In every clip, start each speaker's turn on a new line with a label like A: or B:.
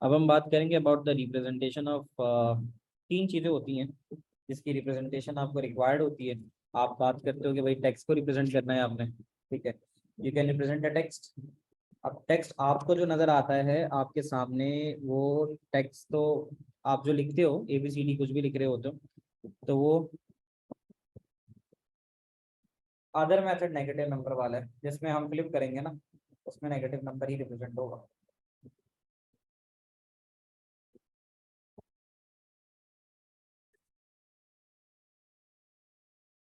A: अब हम बात करेंगे अबाउट द रिप्रेजेंटेशन ऑफ, तीन चीज़ें होती हैं जिसकी रिप्रेजेंटेशन आपको रिक्वायर्ड होती है। आप बात करते हो कि भाई टेक्स्ट को रिप्रेजेंट करना है आपने, ठीक है, you can represent a text. अब टेक्स्ट आपको जो नज़र आता है आपके सामने, वो टेक्स्ट तो आप जो लिखते हो ABCD कुछ भी लिख रहे होते हो, तो वो अदर मेथड नेगेटिव नंबर वाला है, जिसमें हम फ्लिप करेंगे ना उसमें नेगेटिव नंबर ही रिप्रेजेंट होगा।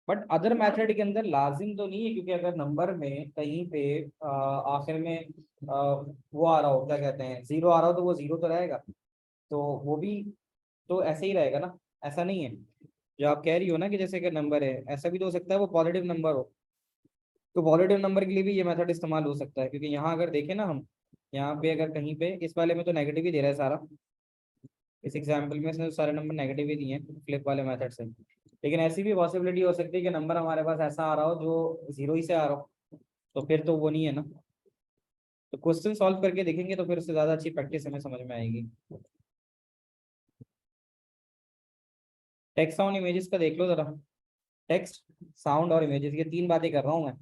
A: बट अदर मेथड के अंदर लाजिम तो नहीं है, क्योंकि अगर नंबर में कहीं पे आखिर में वो आ रहा हो, क्या कहते हैं, जीरो आ रहा हो, तो वो जीरो तो रहेगा, तो वो भी तो ऐसे ही रहेगा ना। ऐसा नहीं है जो आप कह रही हो ना कि जैसे कि नंबर है, ऐसा भी तो हो सकता है वो पॉजिटिव नंबर हो, तो पॉजिटिव नंबर के लिए भी ये मेथड इस्तेमाल हो सकता है। क्योंकि यहाँ अगर देखें ना हम, यहाँ पे अगर कहीं पे इस वाले में तो नेगेटिव ही दे रहा है सारा, इस एग्जाम्पल में इसने सारे नंबर नेगेटिव ही दिए हैं फ्लिप वाले मेथड से। लेकिन ऐसी भी पॉसिबिलिटी हो सकती है कि नंबर हमारे पास ऐसा आ रहा हो जो जीरो ही से आ रहा हो, तो फिर तो वो नहीं है ना। तो क्वेश्चन सॉल्व करके देखेंगे तो फिर उससे ज़्यादा अच्छी प्रैक्टिस हमें समझ में आएगी। टेक्स्ट साउंड इमेजेस का देख लो जरा। टेक्स्ट, साउंड और इमेजेस, ये तीन बातें कर रहा हूँ मैं।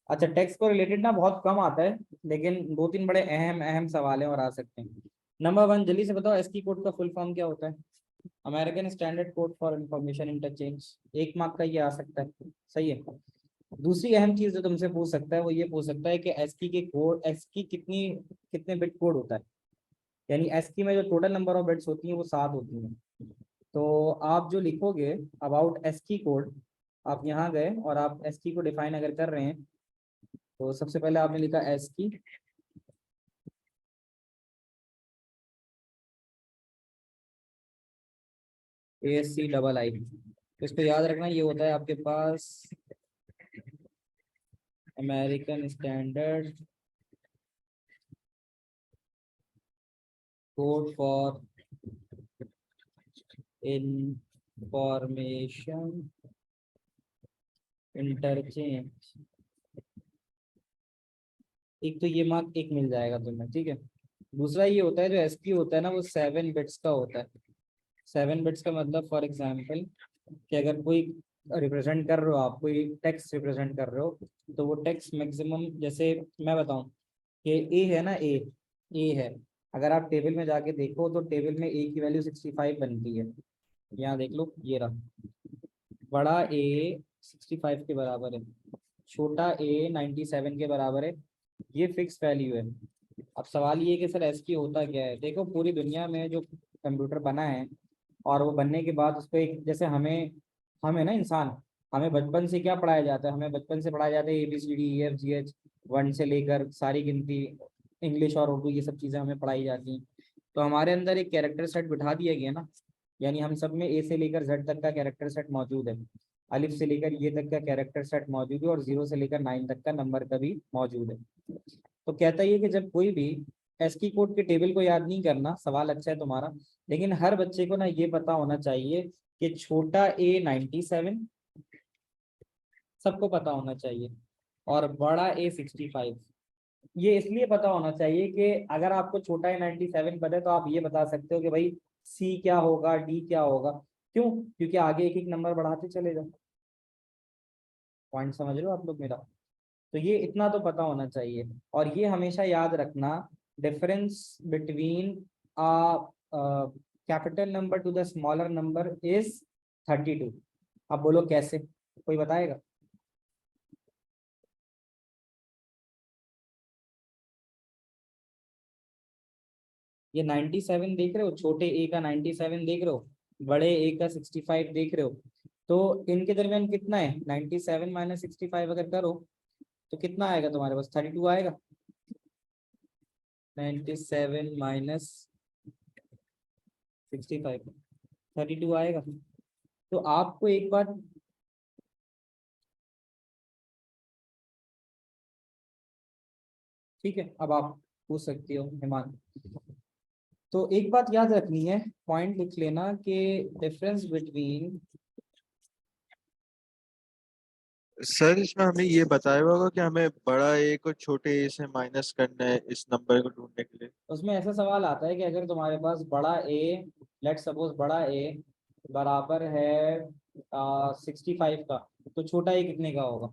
A: अच्छा, टेक्स्ट को रिलेटेड ना बहुत कम आता है, लेकिन दो तीन बड़े अहम अहम सवाल हैं और आ सकते हैं। नंबर वन, जल्दी से बताओ, एसकी कोड का फुल फॉर्म क्या होता है? American standard code for information interchange. एक मार्क का ये आ सकता है, सही है। दूसरी अहम चीज जो तुमसे पूछ सकता है वो ये पूछ सकता है कि एसकी के कोड, एसकी कितनी, कितने बिट कोड होता है। यानी एसकी में जो टोटल नंबर ऑफ बिट्स होती हैं वो 7 होती हैं। तो आप जो लिखोगे अबाउट एसकी कोड, आप यहाँ गए और आप एसकी को डिफाइन अगर कर रहे हैं, तो सबसे पहले आपने लिखा एसकी, ASCII। तो इसको याद रखना, ये होता है आपके पास American standard code for information interchange. एक तो ये मार्क एक मिल जाएगा तुम्हें, ठीक है। दूसरा ये होता है जो एसक्यू होता है ना, वो 7 बिट्स का होता है। 7 बिट्स का मतलब फॉर एग्जाम्पल कि अगर कोई रिप्रेजेंट कर रहे हो, आप कोई टेक्स्ट रिप्रेजेंट कर रहे हो, तो वो टेक्स्ट मैक्सिमम, जैसे मैं बताऊं कि ए है ना, ए है, अगर आप टेबल में जाके देखो तो टेबल में ए की वैल्यू 65 बनती है। यहाँ देख लो, ये रहा, बड़ा ए 65 के बराबर है, छोटा ए 97 के बराबर है, ये फिक्स वैल्यू है। अब सवाल ये है कि सर एस की होता क्या है। देखो, पूरी दुनिया में जो कंप्यूटर बना है, और वो बनने के बाद उसको एक, जैसे हमें, हमें ना इंसान, हमें बचपन से क्या पढ़ाया जाता है, हमें बचपन से पढ़ाया जाता है ABCD EFGH, वन से लेकर सारी गिनती, इंग्लिश और उर्दू, ये सब चीज़ें हमें पढ़ाई जाती हैं। तो हमारे अंदर एक कैरेक्टर सेट बिठा दिया गया ना, यानी हम सब में ए से लेकर जेड तक का कैरेक्टर सेट मौजूद है, अलिफ से लेकर ये तक का कैरेक्टर सेट मौजूद है, और 0 से लेकर 9 तक का नंबर का भी मौजूद है। तो कहता ही है कि जब कोई भी एसकी कोड के टेबल को याद नहीं करना, सवाल अच्छा है तुम्हारा, लेकिन हर बच्चे को ना ये पता होना चाहिए कि छोटा ए 97, सबको पता होना चाहिए, और बड़ा ए 65। ये इसलिए पता होना चाहिए कि अगर आपको छोटा ए 97 पता है तो आप ये बता सकते हो कि भाई सी क्या होगा, डी क्या होगा। क्यों? क्योंकि आगे एक एक नंबर बढ़ाते चले जाओ। पॉइंट समझ रहे हो आप लोग मेरा? तो ये इतना तो पता होना चाहिए। और ये हमेशा याद रखना, difference between a capital number two the smaller number is 32। अब बोलो कैसे, कोई बताएगा? ये 97 देख रहे हो, छोटे ए का 97 देख रहे हो, बड़े ए का 65 देख रहे हो, तो इनके दरमियान कितना है? 97 माइनस 65 अगर करो तो कितना आएगा तुम्हारे पास? 32 आएगा। 97 माइनस 65, 32 आएगा। तो आपको एक बात, ठीक है, अब आप पूछ सकती हो हिमान। तो एक बात याद रखनी है, पॉइंट लिख लेना कि डिफरेंस बिटवीन,
B: सर इसमें हमें ये बताया होगा कि हमें बड़ा ए को छोटे ए से माइनस करना है इस नंबर को ढूंढने के लिए।
A: उसमें ऐसा सवाल आता है कि अगर तुम्हारे पास बड़ा ए, लेट सपोज बड़ा ए बराबर है 65 का, तो छोटा ए कितने का होगा?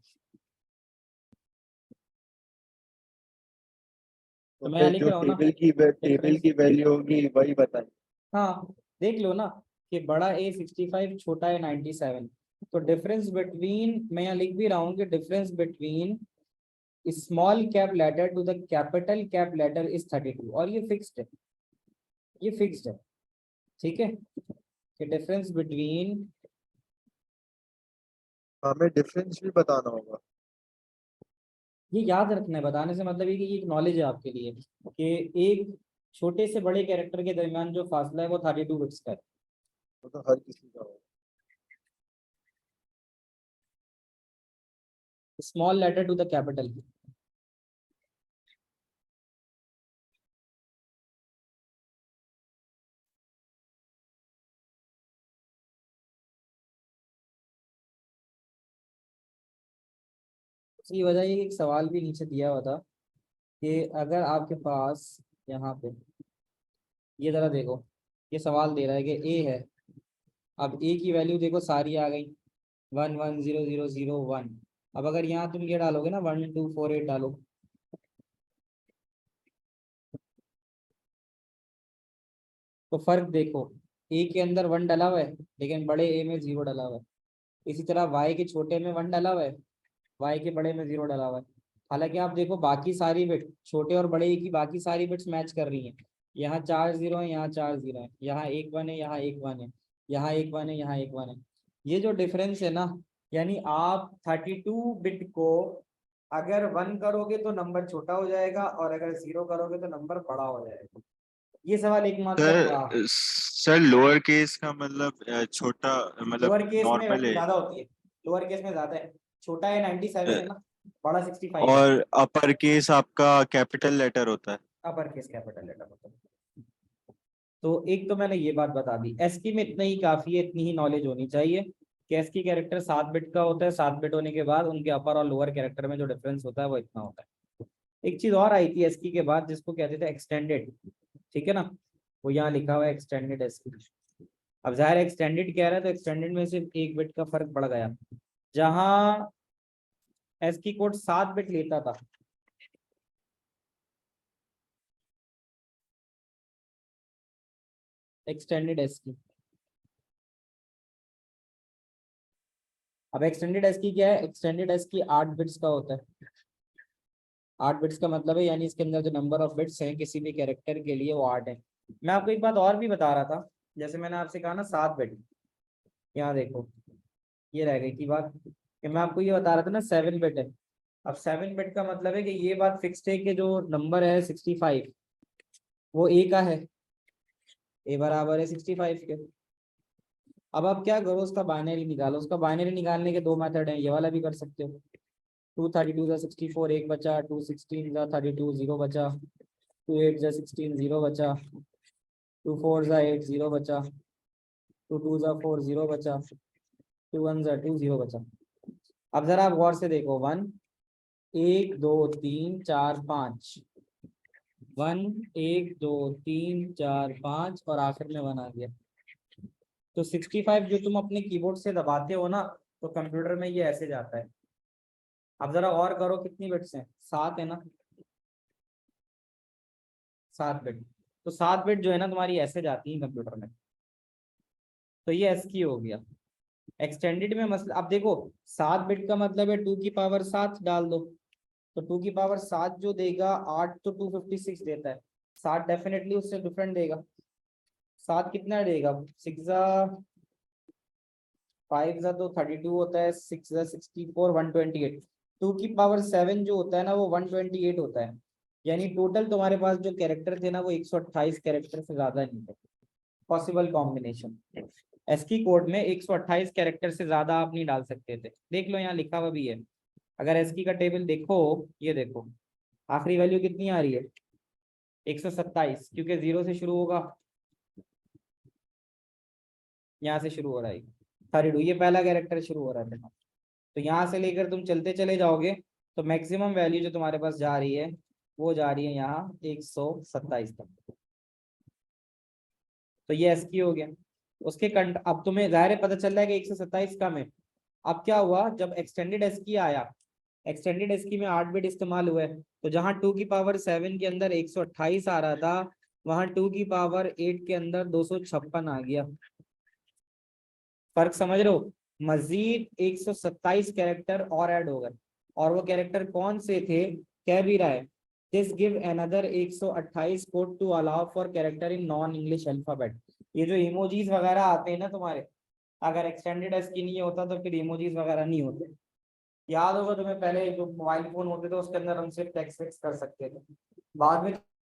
B: तो
A: तो मैं यहाँ
B: फिर
A: लिख
B: जो
A: रहा हूँ ना
B: टेबल
A: डिफरेंस।
B: की वैल्यू होगी वही बताएं।
A: हाँ, देख लो ना कि बड़ा ए 65, छोटा ए 97। तो डिफरेंस बिटवीन, मैं यहाँ लिख भी रहा हूँ कि difference between small cap letter to the capital cap letter is 32, और ये फिक्स्ड है, ये फिक्स्ड है। ठीक है, कि डिफरेंस बिटवीन,
B: हमें डिफरेंस भी बताना होगा।
A: ये याद रखना है, बताने से मतलब ये कि ये एक नॉलेज है आपके लिए कि एक छोटे से बड़े कैरेक्टर के दरमियान जो फासला है वो 32 बिट्स का है।
B: वो तो हर किसी का होगा।
A: Small letter to the capital. उसकी वजह ये कि एक सवाल भी नीचे दिया हुआ था कि अगर आपके पास यहाँ पे, ये जरा देखो, ये सवाल दे रहा है कि ए है, अब ए की वैल्यू देखो सारी आ गई, 110001। अब अगर यहाँ तुम ये डालोगे ना 1248 डालो, तो फर्क देखो, ए के अंदर 1 डला हुआ है लेकिन बड़े ए में 0 डला हुआ है। इसी तरह वाई के छोटे में 1 डला हुआ है, वाई के बड़े में 0 डला हुआ है। हालांकि आप देखो बाकी सारी बिट छोटे और बड़े की बाकी सारी बिट्स मैच कर रही हैं। यहाँ 4 0 है, यहाँ 4 0 है, यहाँ 1 1 है, यहाँ 1 1 है, यहाँ 1 1 है, यहाँ 1 1 है। ये जो डिफरेंस है ना, यानी आप 32 बिट को अगर 1 करोगे तो नंबर छोटा हो जाएगा, और अगर 0 करोगे तो नंबर बड़ा हो जाएगा। ये सवाल एक मार्क्स का थोड़ा,
B: सर लोअर केस का मतलब छोटा, मतलब
A: लोअर केस में
B: नॉर्मल
A: वैल्यू
B: है।
A: ज्यादा होती है, लोअर केस में ज्यादा है। छोटा है 97 है ना, बड़ा 65 है।
B: और अपर केस आपका कैपिटल लेटर होता है।
A: अपर केस कैपिटल लेटर होता है। तो एक तो मैंने ये बात बता दी, एसकी में इतना ही काफी है, इतनी ही नॉलेज होनी चाहिए कि एसकी कैरेक्टर 7 बिट का होता है, 7 बिट होने के बाद उनके अपर और लोअर कैरेक्टर में जो डिफरेंस होता है वो इतना होता है। एक चीज और आई थी एसकी के बाद जिसको कहते थे एक्सटेंडेड, ठीक है ना, वो यहाँ लिखा हुआ है एक्सटेंडेड एसकी। अब जाहिर एक्सटेंडेड कह रहा है तो एक्सटेंडेड में सिर्फ 1 बिट का फर्क पड़ गया। जहां एसकी कोड 7 बिट लेता था, एक्सटेंडेड एसकी, अब एक्सटेंडेड एसकी क्या है, एक्सटेंडेड एसकी 8 बिट्स का होता है। 8 बिट्स का मतलब है यानी इसके अंदर जो नंबर ऑफ बिट्स हैं किसी भी कैरेक्टर के लिए वो 8 है। मैं आपको एक बात और भी बता रहा था, जैसे मैंने आपसे कहा ना 7 बिट, यहाँ देखो ये रह गई थी बात कि मैं आपको ये बता रहा था ना 7 बिट है। अब 7 बिट का मतलब है कि ये बात फिक्स्ड है कि जो नंबर है 65 वो ए का है, ए बराबर है 65 के। अब आप क्या करो, उसका बाइनरी निकालो, उसका बाइनरी निकालने के 2 मेथड हैं, ये वाला भी कर सकते हो। 2 32 × 64 1 बचा, 2 16 × 32 0 बचा, 2 8 × 16 0 बचा, 2 4 8 0 बचा, 2 2 4 0 बचा, 2 1 2 0 बचा। अब जरा आप गौर से देखो, 1 1 2 3 4 5, 1 1 2 3 4 5 और आखिर में 1 आ गया। तो 65 जो तुम अपने कीबोर्ड से दबाते हो ना, तो कंप्यूटर में ये ऐसे जाता है। अब जरा और करो, कितनी बिट्स हैं, 7 है ना, 7 बिट। तो 7 बिट जो है ना तुम्हारी ऐसे जाती है कंप्यूटर में। तो ये एसकी हो गया। एक्सटेंडेड में मसला, अब देखो 7 बिट का मतलब है 2 की पावर 7 डाल दो, तो 2 की पावर 7 जो देगा 8 तो 256 देता है, 7 डेफिनेटली उससे डिफरेंट देगा। 7 कितना देगा, 6 5 तो 32 होता है, 6 64 128। 2 की पावर 7 जो होता है ना वो 128 होता है। यानी टोटल तुम्हारे पास जो कैरेक्टर थे ना वो 128 कैरेक्टर से ज्यादा नहीं थे। पॉसिबल कॉम्बिनेशन, एसकी कोड में 128 कैरेक्टर से ज्यादा आप नहीं डाल सकते थे। देख लो यहाँ लिखा हुआ भी है, अगर एसकी का टेबल देखो, ये देखो आखिरी वैल्यू कितनी आ रही है, 127, क्योंकि 0 से शुरू होगा, यहाँ से शुरू हो रहा है 32, ये पहला कैरेक्टर शुरू हो रहा था। तो यहाँ से लेकर तुम चलते चले जाओगे तो मैक्सिमम वैल्यू जो तुम्हारे पास जा रही है वो जा रही है यहाँ 127 तक। तो ये एसकी हो गया। उसके कंट अब तुम्हें जाहिर है पता चल रहा है कि 127 कम है। अब क्या हुआ, जब एक्सटेंडेड एसकी आया, एक्सटेंडेड एसकी में 8 बिट इस्तेमाल हुए, तो जहां 2 की पावर 7 के अंदर 128 आ रहा था, वहां 2 की पावर 8 के अंदर 256 आ गया। फर्क समझ रहे हो? मजीद 127 कैरेक्टर और ऐड हो गए। और वो कैरेक्टर कौन से थे? कह भी रहा है, this give another 128 code to allow for character in non English alphabet. ये जो इमोजीज वगैरह आते हैं ना तुम्हारे, अगर एक्सटेंडेड एसकी नहीं होता तो फिर इमोजीज वगैरह नहीं होते। याद होगा तुम्हें, पहले जो मोबाइल फोन होते थे उसके अंदर हम सिर्फ टेक्स्ट वेक्स्ट कर सकते थे। बाद में